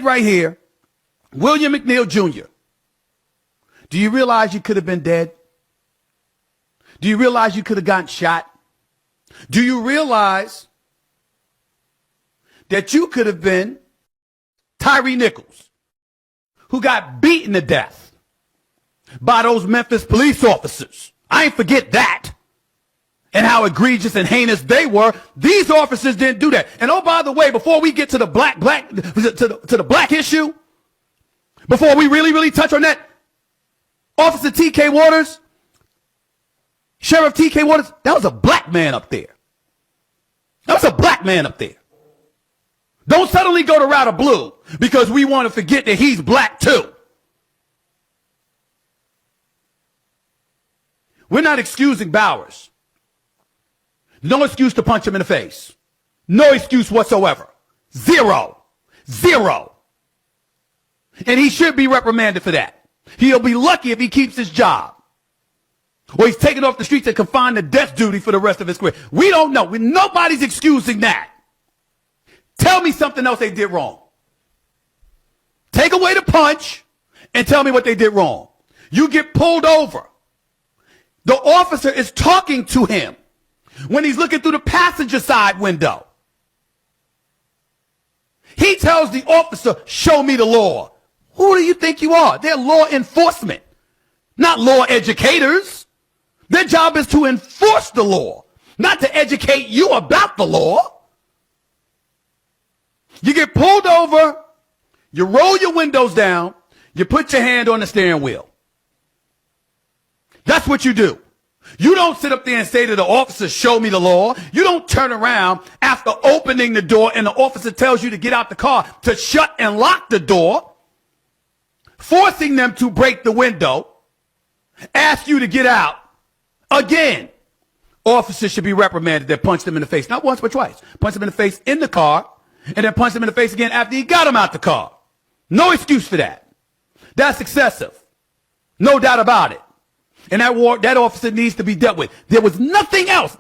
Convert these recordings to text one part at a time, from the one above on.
kid right here, William McNeil Jr., do you realize you could have been dead? Do you realize you could have gotten shot? Do you realize that you could have been Tyree Nichols, who got beaten to death by those Memphis police officers? I ain't forget that. And how egregious and heinous they were. These officers didn't do that. And oh, by the way, before we get to the to the black issue, before we really touch on that, Officer T.K. Waters, Sheriff T.K. Waters, that was a black man up there. That was a black man up there. Don't suddenly go to route of blue because we want to forget that he's black too. We're not excusing Bowers. No excuse to punch him in the face. No excuse whatsoever. Zero. And he should be reprimanded for that. He'll be lucky if he keeps his job. Or he's taken off the streets and confined to death duty for the rest of his career. We don't know. Nobody's excusing that. Tell me something else they did wrong. Take away the punch and tell me what they did wrong. You get pulled over. The officer is talking to him when he's looking through the passenger side window. He tells the officer, show me the law. Who do you think you are? They're law enforcement, not law educators. Their job is to enforce the law, not to educate you about the law. You get pulled over, you roll your windows down, you put your hand on the steering wheel. That's what you do. You don't sit up there and say to the officer, show me the law. You don't turn around after opening the door and the officer tells you to get out the car to shut and lock the door, forcing them to break the window, ask you to get out. Again, officers should be reprimanded that punched them in the face, not once but twice. Punched them in the face in the car and then punched him in the face again after he got him out the car. No excuse for that. That's excessive. No doubt about it. And that officer needs to be dealt with. There was nothing else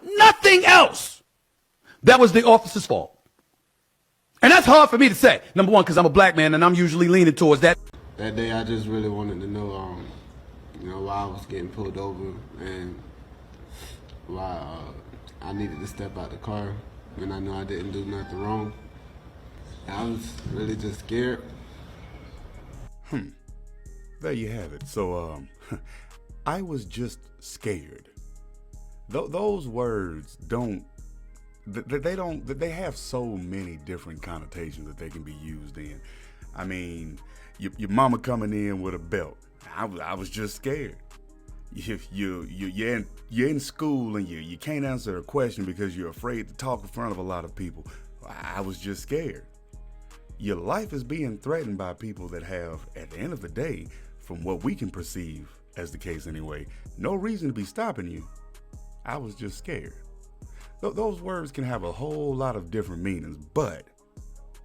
that was the officer's fault. And that's hard for me to say. Number one, because I'm a black man and I'm usually leaning towards that. That day I just really wanted to know, why I was getting pulled over and why I needed to step out the car when I know I didn't do nothing wrong. I was really just scared. There you have it. So, I was just scared. Those words they have so many different connotations that they can be used in. I mean, your mama coming in with a belt. I was just scared. If you're in school and you can't answer a question because you're afraid to talk in front of a lot of people. I was just scared. Your life is being threatened by people that have, at the end of the day, from what we can perceive as the case anyway, no reason to be stopping you. I was just scared. Those words can have a whole lot of different meanings, but,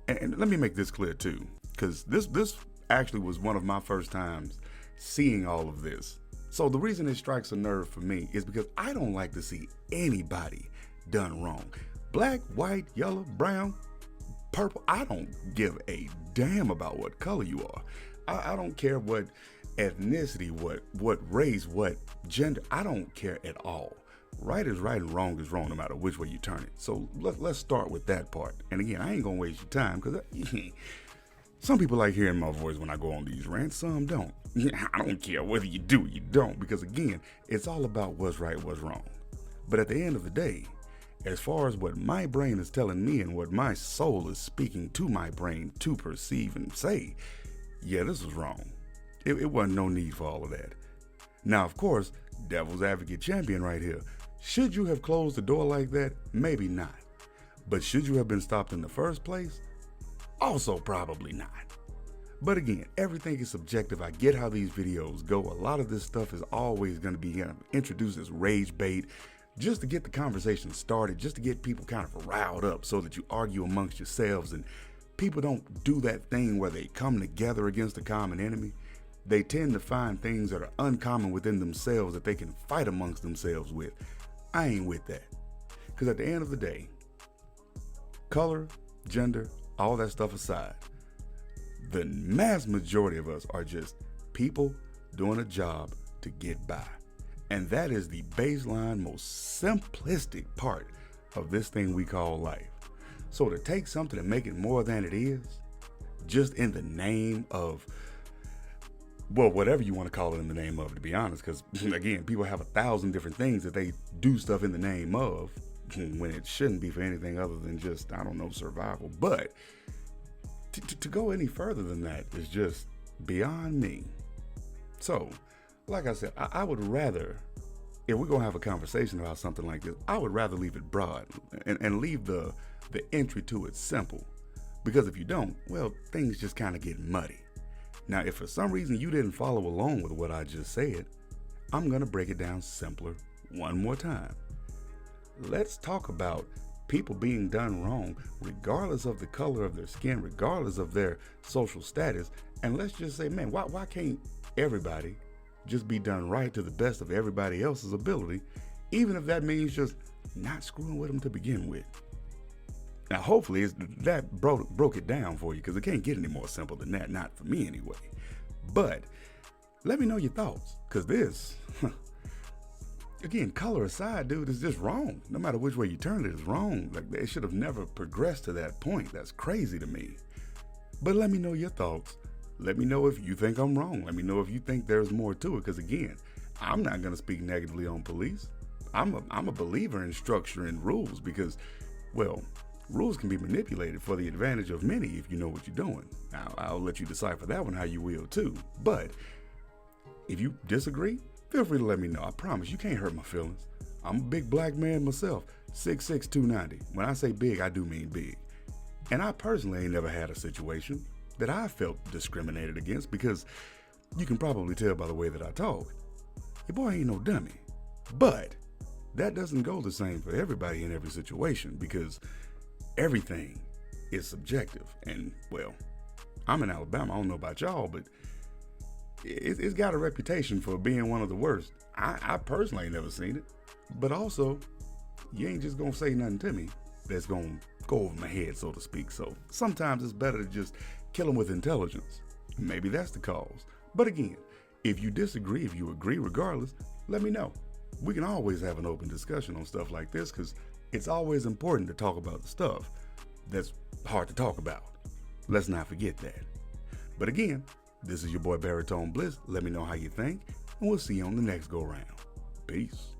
and let me make this clear too, because this actually was one of my first times seeing all of this. So the reason it strikes a nerve for me is because I don't like to see anybody done wrong. Black, white, yellow, brown, purple, I don't give a damn about what color you are. I don't care what ethnicity, what race, what gender, I don't care at all. Right is right and wrong is wrong no matter which way you turn it. So let's start with that part. And again, I ain't gonna waste your time because some people like hearing my voice when I go on these rants, some don't. I don't care whether you do or you don't, because again, it's all about what's right, what's wrong. But at the end of the day, as far as what my brain is telling me and what my soul is speaking to my brain to perceive and say, yeah, this was wrong. It wasn't no need for all of that. Now, of course, devil's advocate champion right here. Should you have closed the door like that? Maybe not. But should you have been stopped in the first place? Also probably not. But again, everything is subjective. I get how these videos go. A lot of this stuff is always going to be introduced as rage bait, just to get the conversation started, just to get people kind of riled up so that you argue amongst yourselves. And people don't do that thing where they come together against a common enemy. They tend to find things that are uncommon within themselves that they can fight amongst themselves with. I ain't with that. Because at the end of the day, color, gender, all that stuff aside, the mass majority of us are just people doing a job to get by. And that is the baseline, most simplistic part of this thing we call life. So to take something and make it more than it is, just in the name of, well, whatever you want to call it in the name of, to be honest, because again, people have 1,000 different things that they do stuff in the name of when it shouldn't be for anything other than just, I don't know, survival. But to go any further than that is just beyond me. So, like I said, I would rather, if we're going to have a conversation about something like this, I would rather leave it broad and leave the entry to it simple. Because if you don't, well, things just kind of get muddy. Now, if for some reason you didn't follow along with what I just said, I'm going to break it down simpler one more time. Let's talk about people being done wrong, regardless of the color of their skin, regardless of their social status. And let's just say, man, why can't everybody just be done right to the best of everybody else's ability, even if that means just not screwing with them to begin with? Now, hopefully that broke it down for you, because it can't get any more simple than that, not for me anyway. But let me know your thoughts, because this, again, color aside, dude, is just wrong. No matter which way you turn it, it's wrong. Like, they should have never progressed to that point. That's crazy to me. But let me know your thoughts. Let me know if you think I'm wrong. Let me know if you think there's more to it, because again, I'm not going to speak negatively on police. I'm a believer in structure and rules, because, well, rules can be manipulated for the advantage of many if you know what you're doing. Now, I'll let you decipher that one how you will too. But if you disagree, feel free to let me know. I promise you can't hurt my feelings. I'm a big black man myself, 6'6", 290. When I say big, I do mean big. And I personally ain't never had a situation that I felt discriminated against, because you can probably tell by the way that I talk, your boy ain't no dummy. But that doesn't go the same for everybody in every situation, because everything is subjective. And, well, I'm in Alabama. I don't know about y'all, but it's got a reputation for being one of the worst. I personally ain't never seen it. But also, you ain't just going to say nothing to me that's going to go over my head, so to speak. So sometimes it's better to just kill them with intelligence. Maybe that's the cause. But again, if you disagree, if you agree, regardless, let me know. We can always have an open discussion on stuff like this, because it's always important to talk about the stuff that's hard to talk about. Let's not forget that. But again, this is your boy Baritone Bliss. Let me know how you think, and we'll see you on the next go round. Peace.